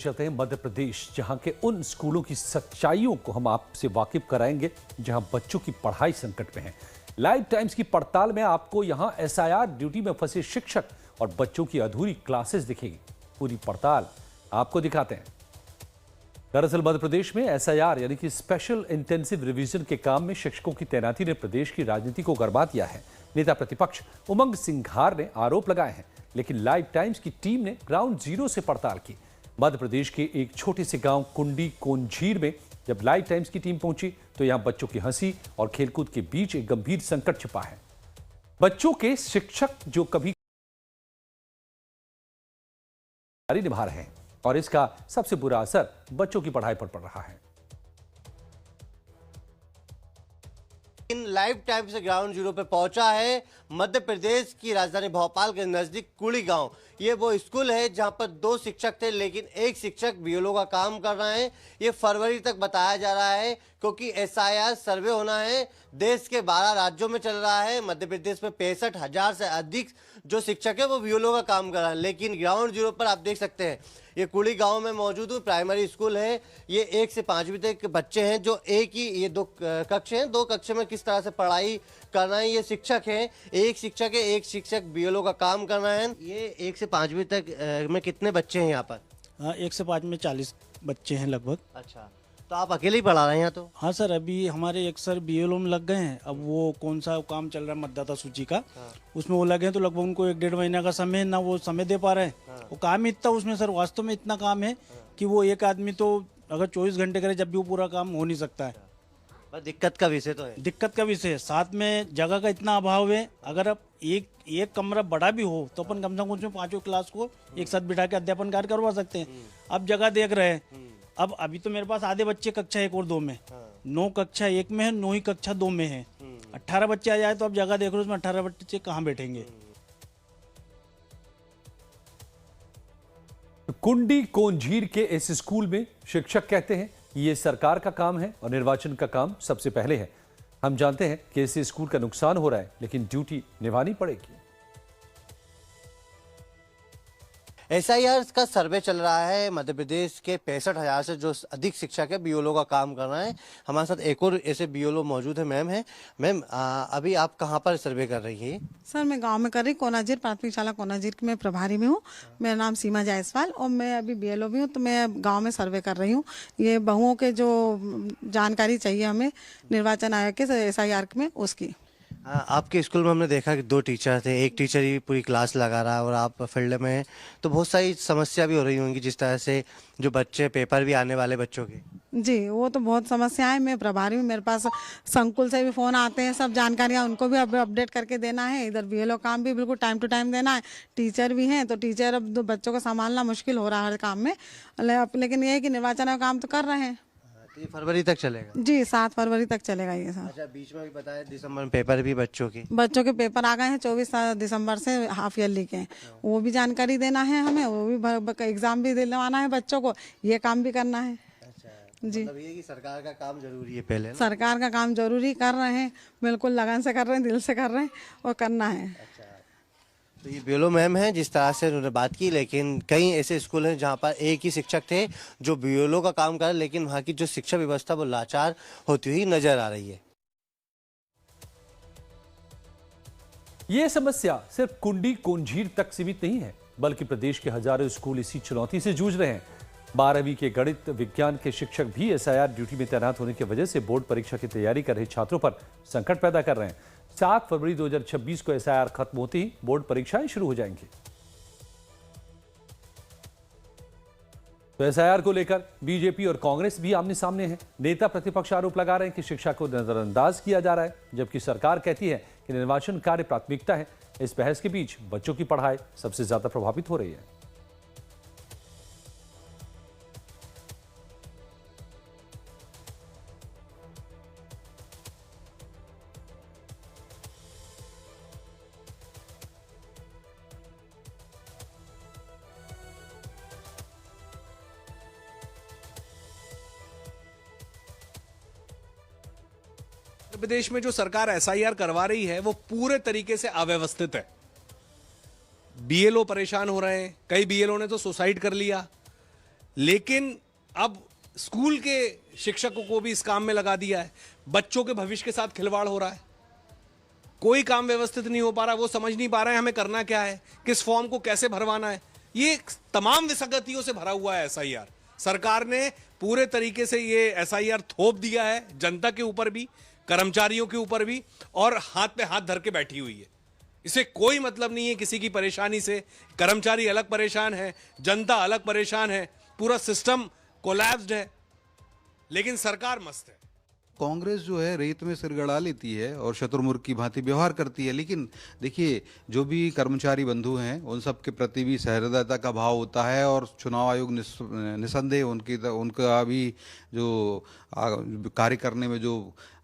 चलते हैं मध्य प्रदेश, जहां के उन स्कूलों की सच्चाइयों को हम आपसे वाकिफ कराएंगे जहां बच्चों की पढ़ाई संकट में है। लाइव टाइम्स की पड़ताल में आपको यहां एसआईआर ड्यूटी में फंसे शिक्षक और बच्चों की अधूरी क्लासेस दिखेगी। पूरी पड़ताल आपको दिखाते हैं। दरअसल मध्य प्रदेश में एसआईआर यानी कि स्पेशल इंटेंसिव रिवीजन के काम में शिक्षकों की तैनाती ने प्रदेश की राजनीति को गरमा दिया है। नेता प्रतिपक्ष उमंग सिंघार ने आरोप लगाए हैं, लेकिन लाइव टाइम्स की टीम ने ग्राउंड जीरो से पड़ताल की। मध्य प्रदेश के एक छोटे से गांव कुंडी कोंझीर में जब लाइव टाइम्स की टीम पहुंची तो यहां बच्चों की हंसी और खेलकूद के बीच एक गंभीर संकट छिपा है। बच्चों के शिक्षक जो कभी निभा रहे हैं और इसका सबसे बुरा असर बच्चों की पढ़ाई पर पड़ रहा है। इन लाइव टाइम से ग्राउंड जीरो पे पहुंचा है मध्य प्रदेश की राजधानी भोपाल के नजदीक कुड़ी गांव। ये वो स्कूल है जहां पर 2 शिक्षक थे, लेकिन एक शिक्षक बीएलओ का काम कर रहे हैं। ये फरवरी तक बताया जा रहा है क्योंकि एसआईआर सर्वे होना है। देश के 12 राज्यों में चल रहा है। मध्य प्रदेश में 65,000 से अधिक जो शिक्षक है वो बीएलओ का काम कर रहे हैं, लेकिन ग्राउंड जीरो पर आप देख सकते हैं ये कुड़ी गांव में मौजूद प्राइमरी स्कूल है। ये 1 से 5वीं तक के बच्चे हैं जो एक ही ये 2 कक्ष हैं। 2 कक्ष में किस तरह से पढ़ाई कर रहे हैं ये शिक्षक हैं। एक शिक्षक है, एक शिक्षक बीएलओ का काम कर रहे हैं। ये 1 से 5वीं तक में कितने बच्चे हैं यहाँ पर? हाँ, 1 से 5 में 40 बच्चे हैं लगभग। अच्छा, तो आप अकेले ही पढ़ा रहे हैं यहाँ? तो हाँ सर, अभी हमारे एक सर बीएलओ में लग गए हैं। अब वो कौन सा काम चल रहा है मतदाता सूची का, उसमें वो लगे हैं, तो लगभग उनको 1-1.5 महीने का समय ना वो समय दे पा रहे हैं। वो काम ही इतना उसमें सर, वास्तव में इतना काम है कि वो एक आदमी तो अगर 24 घंटे करे जब भी वो पूरा काम हो नहीं सकता है। दिक्कत का विषय तो है। दिक्कत का विषय है, साथ में जगह का इतना अभाव है। अगर अब एक कमरा बड़ा भी हो तो अपन कम से कम उसमें 5वीं क्लास को एक साथ बिठा के अध्यापन कार्य करवा सकते हैं। अब जगह देख रहे हैं, अब अभी तो मेरे पास आधे बच्चे कक्षा 1 और 2 में, 9 कक्षा 1 में है, 9 ही कक्षा 2 में है। 18 बच्चे आ जाए तो अब जगह देख रहे हो उसमें 18 बच्चे कहाँ बैठेंगे। कुंडी कोंझीर के इस स्कूल में शिक्षक कहते हैं ये सरकार का काम है और निर्वाचन का काम सबसे पहले है। हम जानते हैं कि इससे स्कूल का नुकसान हो रहा है, लेकिन ड्यूटी निभानी पड़ेगी। एसआईआर का सर्वे चल रहा है। मध्य प्रदेश के 65,000 से जो अधिक शिक्षक है बीएलओ का काम कर रहे हैं। हमारे साथ एक और ऐसे बीएलओ मौजूद है। मैम है, मैम अभी आप कहाँ पर सर्वे कर रही है? सर मैं गांव में कर रही, कोनाजीर प्राथमिक शाला कोनाजीर की मैं प्रभारी में हूँ। मेरा नाम सीमा जायसवाल और मैं अभी बीएलओ भी हूँ, तो मैं गाँव में सर्वे कर रही हूँ। ये बहुओं के जो जानकारी चाहिए हमें निर्वाचन आयोग के एसआईआर में उसकी। आपके स्कूल में हमने देखा कि 2 टीचर थे, एक टीचर ही पूरी क्लास लगा रहा है और आप फील्ड में हैं, तो बहुत सारी समस्या भी हो रही होंगी जिस तरह से जो बच्चे पेपर भी आने वाले बच्चों के। जी, वो तो बहुत समस्याएं। मैं प्रभारी हूँ, मेरे पास संकुल से भी फ़ोन आते हैं, सब जानकारियाँ उनको भी अपडेट करके देना है। इधर बीएलओ काम भी बिल्कुल टाइम टू टाइम देना है। टीचर भी हैं, तो टीचर अब 2 बच्चों को संभालना मुश्किल हो रहा है हर काम में। लेकिन ये है कि निर्वाचन का काम तो कर रहे हैं। तो ये फरवरी तक चलेगा? जी, 7 फरवरी तक चलेगा ये सब। अच्छा, बीच में भी बताया दिसंबर में पेपर भी बच्चों के पेपर आ गए हैं। 24 दिसंबर से हाफ ईयरली के, वो भी जानकारी देना है हमें। वो भी एग्जाम भी दिलवाना है बच्चों को, ये काम भी करना है। अच्छा, जी, मतलब ये कि सरकार का काम जरूरी है पहले ना? सरकार का काम जरूरी कर रहे हैं, बिल्कुल लगन से कर रहे हैं, दिल से कर रहे हैं और करना है। अच्छा, तो ये बीएलओ मैम है जिस तरह से उन्होंने बात की, लेकिन कई ऐसे स्कूल हैं जहाँ पर एक ही शिक्षक थे जो बीएलओ का काम कर, लेकिन वहाँ की जो शिक्षा व्यवस्था वो लाचार होती हुई नजर आ रही है। यह समस्या सिर्फ कुंडी कोंझीर तक सीमित नहीं है, बल्कि प्रदेश के हजारों स्कूल इसी चुनौती से जूझ रहे हैं। 12वीं के गणित विज्ञान के शिक्षक भी एसआईआर ड्यूटी में तैनात होने की वजह से बोर्ड परीक्षा की तैयारी कर रहे छात्रों पर संकट पैदा कर रहे हैं। 7 फरवरी 2026 को एसआईआर खत्म होते ही बोर्ड परीक्षाएं शुरू हो जाएंगी। तो एसआईआर को लेकर बीजेपी और कांग्रेस भी आमने सामने हैं। नेता प्रतिपक्ष आरोप लगा रहे हैं कि शिक्षा को नजरअंदाज किया जा रहा है, जबकि सरकार कहती है कि निर्वाचन कार्य प्राथमिकता है। इस बहस के बीच बच्चों की पढ़ाई सबसे ज्यादा प्रभावित हो रही है। मध्य प्रदेश में जो सरकार एसआईआर करवा रही है वो पूरे तरीके से अव्यवस्थित है। बीएलओ परेशान हो रहे हैं, कई बीएलओ ने तो सुसाइड कर लिया। लेकिन अब स्कूल के शिक्षकों को भी इस काम में लगा दिया है। बच्चों के भविष्य के साथ खिलवाड़ हो रहा है, कोई काम व्यवस्थित नहीं हो पा रहा, वो समझ नहीं पा रहे हैं हमें करना क्या है, किस फॉर्म को कैसे भरवाना है। ये तमाम विसंगतियों से भरा हुआ है एसआईआर। सरकार ने पूरे तरीके से ये एसआईआर थोप दिया है जनता के ऊपर भी, कर्मचारियों के ऊपर भी, और हाथ पे हाथ धर के बैठी हुई है। इसे कोई मतलब नहीं है किसी की परेशानी से। कर्मचारी अलग परेशान है, जनता अलग परेशान है, पूरा सिस्टम कोलैप्स्ड है, लेकिन सरकार मस्त है। कांग्रेस जो है रेत में सिर गड़ा लेती है और शत्रुमुर्ग की भांति व्यवहार करती है। लेकिन देखिए, जो भी कर्मचारी बंधु हैं उन सब के प्रति भी सहृदयता का भाव होता है, और चुनाव आयोग निसंदेह उनका भी जो कार्य करने में जो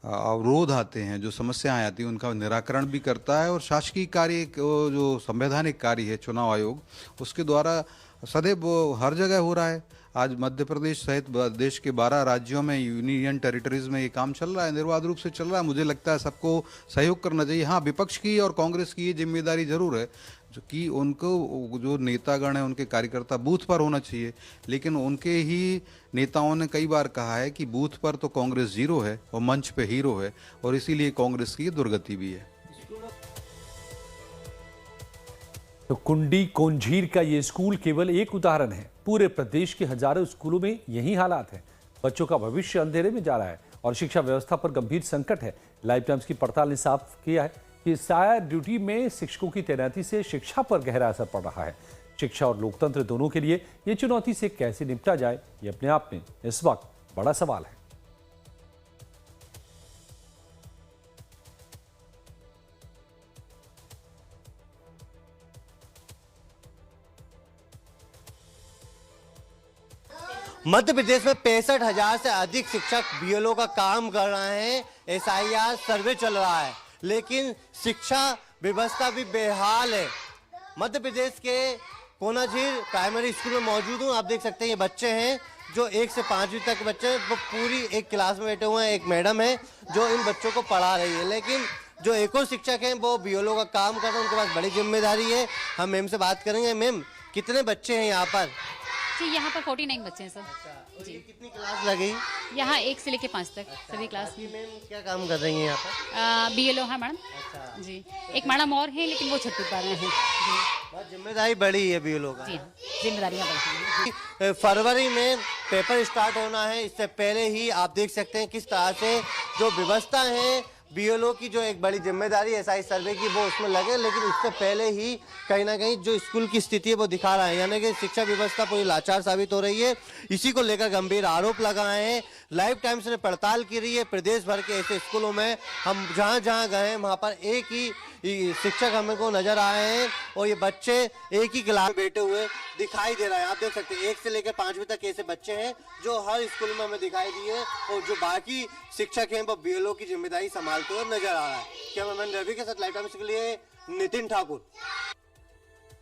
अवरोध आते हैं, जो समस्याएं आती हैं, उनका निराकरण भी करता है। और शासकीय कार्य जो संवैधानिक कार्य है चुनाव आयोग, उसके द्वारा सदैव हर जगह हो रहा है। आज मध्य प्रदेश सहित देश के 12 राज्यों में, यूनियन टेरिटरीज में ये काम चल रहा है, निर्बाध रूप से चल रहा है। मुझे लगता है सबको सहयोग करना चाहिए। हाँ, विपक्ष की और कांग्रेस की ये जिम्मेदारी जरूर है कि उनको जो नेतागण हैं, उनके कार्यकर्ता बूथ पर होना चाहिए। लेकिन उनके ही नेताओं ने कई बार कहा है कि बूथ पर तो कांग्रेस जीरो है और मंच पे हीरो है, और इसीलिए कांग्रेस की दुर्गति भी है। तो कुंडी कोंझीर का ये स्कूल केवल एक उदाहरण है। पूरे प्रदेश के हजारों स्कूलों में यही हालात है। बच्चों का भविष्य अंधेरे में जा रहा है और शिक्षा व्यवस्था पर गंभीर संकट है। लाइफ टाइम्स की पड़ताल ने साफ किया है कि एसआईआर ड्यूटी में शिक्षकों की तैनाती से शिक्षा पर गहरा असर पड़ रहा है। शिक्षा और लोकतंत्र दोनों के लिए ये चुनौती से कैसे निपटा जाए, ये अपने आप में इस वक्त बड़ा सवाल है। मध्य प्रदेश में 65,000 से अधिक शिक्षक बीएलओ का काम कर रहे हैं। एसआईआर सर्वे चल रहा है, लेकिन शिक्षा व्यवस्था भी बेहाल है। मध्य प्रदेश के कोनाझीर प्राइमरी स्कूल में मौजूद हूँ। आप देख सकते हैं ये बच्चे हैं जो 1 से 5वीं तक के बच्चे हैं, वो पूरी एक क्लास में बैठे हुए हैं। एक मैडम है जो इन बच्चों को पढ़ा रही है, लेकिन जो एक और शिक्षक हैं वो बीएलओ का काम कर रहे हैं, उनके पास बड़ी जिम्मेदारी है। हम मैम से बात करेंगे। मैम, कितने बच्चे हैं यहाँ पर? जी, यहाँ पर 49 बच्चे हैं सर। जी, कितनी क्लास लगी? यहाँ 1 से लेके 5 तक सभी क्लास में। मैम क्या काम कर रही हैं यहाँ पर? बीएलओ है मैडम। जी, एक मैडम और है लेकिन वो छुट्टी पर हैं। जी, बहुत जिम्मेदारी बड़ी है बीएलओ का। जी हाँ, जिम्मेदारियाँ बढ़ती हैं। फरवरी में पेपर स्टार्ट होना है, इससे पहले ही आप देख सकते हैं किस तरह से जो व्यवस्था है बीएलओ की, जो एक बड़ी जिम्मेदारी एसआई सर्वे की, वो उसमें लगे। लेकिन इससे पहले ही कहीं ना कहीं जो स्कूल की स्थिति है वो दिखा रहा है, यानी कि शिक्षा व्यवस्था पूरी लाचार साबित हो रही है। इसी को लेकर गंभीर आरोप लगाए हैं। लाइफ टाइम्स ने पड़ताल की रही है प्रदेश भर के ऐसे स्कूलों में। हम जहाँ जहाँ गए हैं वहाँ पर एक ही शिक्षक हमको नजर आए हैं, और ये बच्चे एक ही क्लास में बैठे हुए दिखाई दे रहा है। आप देख सकते हैं 1 से लेकर 5वीं तक ऐसे बच्चे हैं जो हर स्कूल में हमें दिखाई दिए, और जो बाकी शिक्षक हैं वो बीएलओ की जिम्मेदारी संभालते हुए नजर आ रहा है। कैमरामैन रवि के साथ लाइव टाइम्स के लिए नितिन ठाकुर।